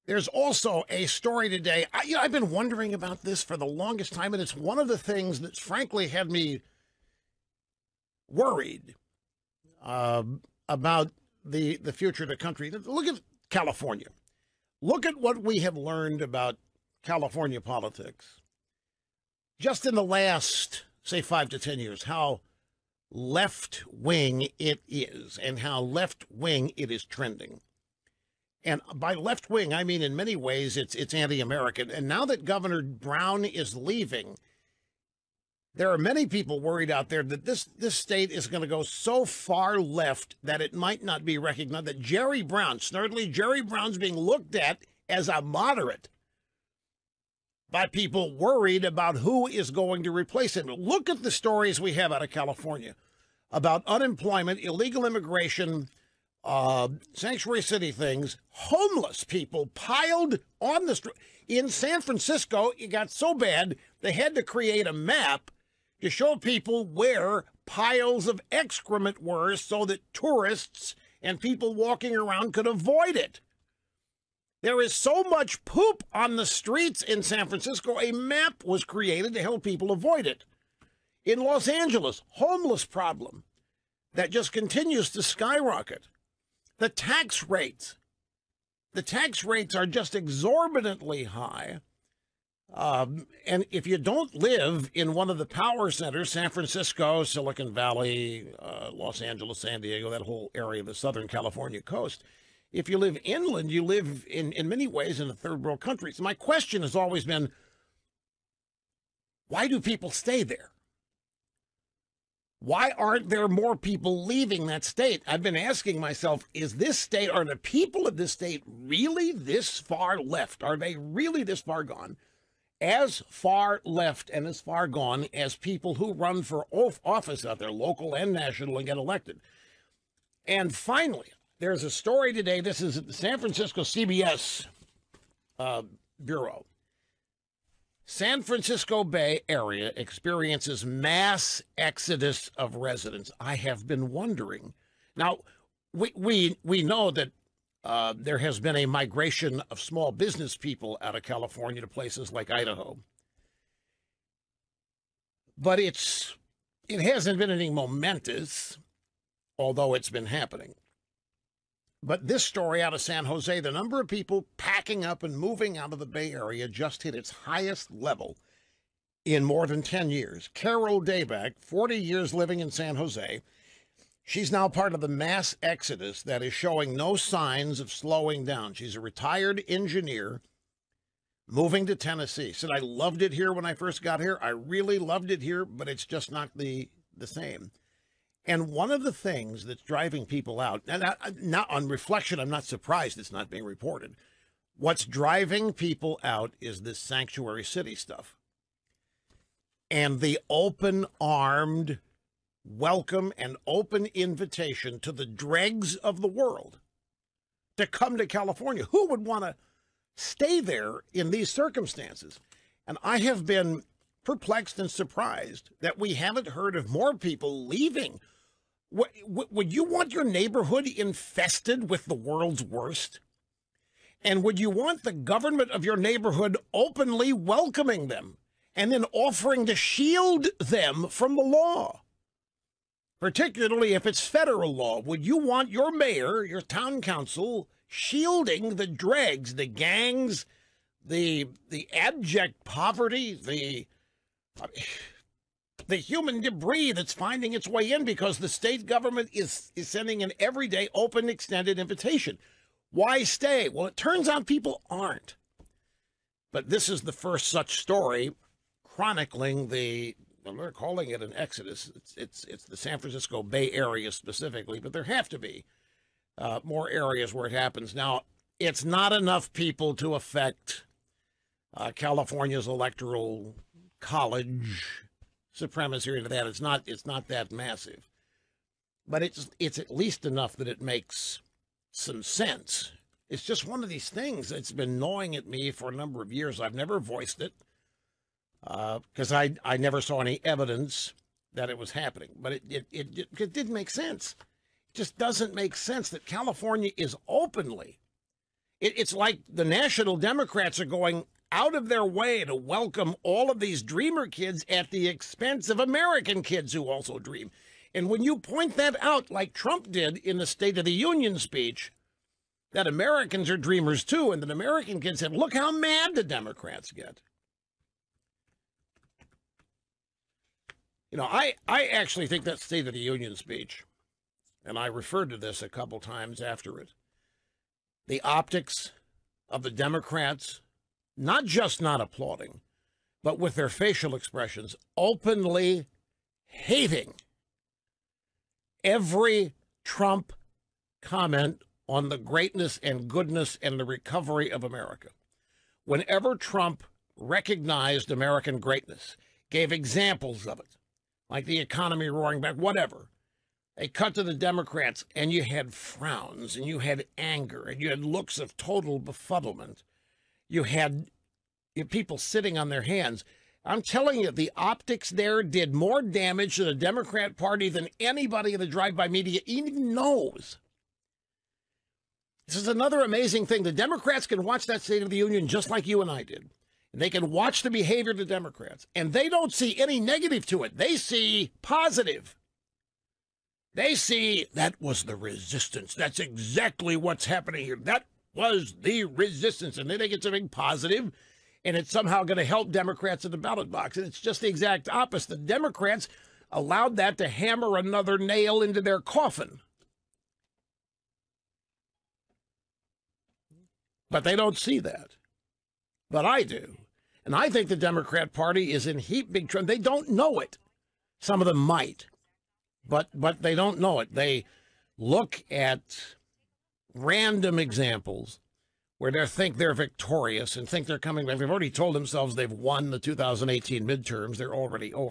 There's also a story today. I've been wondering about this for the longest time, and it's one of the things that's frankly had me worried about the future of the country. Look at California. Look at what we have learned about California politics just in the last, say, 5 to 10 years, how left-wing it is and how left-wing it is trending. And by left-wing, I mean in many ways it's anti-American. And now that Governor Brown is leaving, there are many people worried out there that this state is going to go so far left that it might not be recognized, that Jerry Brown, snurdly, Jerry Brown's being looked at as a moderate by people worried about who is going to replace him. Look at the stories we have out of California about unemployment, illegal immigration, sanctuary city things, homeless people piled on the street. In San Francisco, it got so bad, they had to create a map to show people where piles of excrement were so that tourists and people walking around could avoid it. There is so much poop on the streets in San Francisco, a map was created to help people avoid it. In Los Angeles, homeless problem that just continues to skyrocket. The tax rates are just exorbitantly high. And if you don't live in one of the power centers, San Francisco, Silicon Valley, Los Angeles, San Diego, that whole area of the Southern California coast, if you live inland, you live in many ways in a third world country. So my question has always been, why do people stay there? Why aren't there more people leaving that state? I've been asking myself, is this state, are the people of this state really this far left? Are they really this far gone? As far left and as far gone as people who run for office out there, local and national, and get elected. And finally, there's a story today. This is at the San Francisco CBS Bureau. San Francisco Bay Area experiences mass exodus of residents. I have been wondering. Now, we know that there has been a migration of small business people out of California to places like Idaho. But it hasn't been anything momentous, although it's been happening. But this story out of San Jose, the number of people packing up and moving out of the Bay Area just hit its highest level in more than 10 years. Carol Dayback, 40 years living in San Jose, she's now part of the mass exodus that is showing no signs of slowing down. She's a retired engineer moving to Tennessee. Said, I loved it here when I first got here. I really loved it here, but it's just not the same. And one of the things that's driving people out, and not on reflection, I'm not surprised it's not being reported. What's driving people out is this sanctuary city stuff. And the open-armed welcome and open invitation to the dregs of the world to come to California. Who would want to stay there in these circumstances? And I have been perplexed and surprised that we haven't heard of more people leaving. Would you want your neighborhood infested with the world's worst? And would you want the government of your neighborhood openly welcoming them and then offering to shield them from the law? Particularly if it's federal law. Would you want your mayor, your town council, shielding the dregs, the gangs, the abject poverty, the human debris that's finding its way in because the state government is sending an everyday open extended invitation? Why stay? Well, it turns out people aren't. But this is the first such story chronicling they're calling it an exodus. It's the San Francisco Bay Area specifically, but there have to be more areas where it happens. Now, it's not enough people to affect California's electoral college supremacy into that. It's not that massive, but it's at least enough that it makes some sense. It's just one of these things that's been gnawing at me for a number of years. I've never voiced it because I never saw any evidence that it was happening, but it did make sense. It just doesn't make sense that California is openly It's like the National Democrats are going out of their way to welcome all of these dreamer kids at the expense of American kids who also dream. And when you point that out, like Trump did in the State of the Union speech, that Americans are dreamers too, and that American kids said, look how mad the Democrats get. You know, I actually think that State of the Union speech, and I referred to this a couple times after it, the optics of the Democrats, not just not applauding, but with their facial expressions, openly hating every Trump comment on the greatness and goodness and the recovery of America. Whenever Trump recognized American greatness, gave examples of it, like the economy roaring back, whatever, they cut to the Democrats, and you had frowns, and you had anger, and you had looks of total befuddlement. You had people sitting on their hands. I'm telling you, the optics there did more damage to the Democrat Party than anybody in the drive-by media even knows. This is another amazing thing. The Democrats can watch that State of the Union just like you and I did. And they can watch the behavior of the Democrats, and they don't see any negative to it. They see positive. They see that was the resistance. That's exactly what's happening here. That was the resistance. And they think it's a big positive, and it's somehow going to help Democrats in the ballot box. And it's just the exact opposite. The Democrats allowed that to hammer another nail into their coffin. But they don't see that. But I do. And I think the Democrat Party is in heap big trouble. They don't know it. Some of them might. But they don't know it. They look at random examples where they think they're victorious and think they're coming back. They've already told themselves they've won the 2018 midterms. They're already over.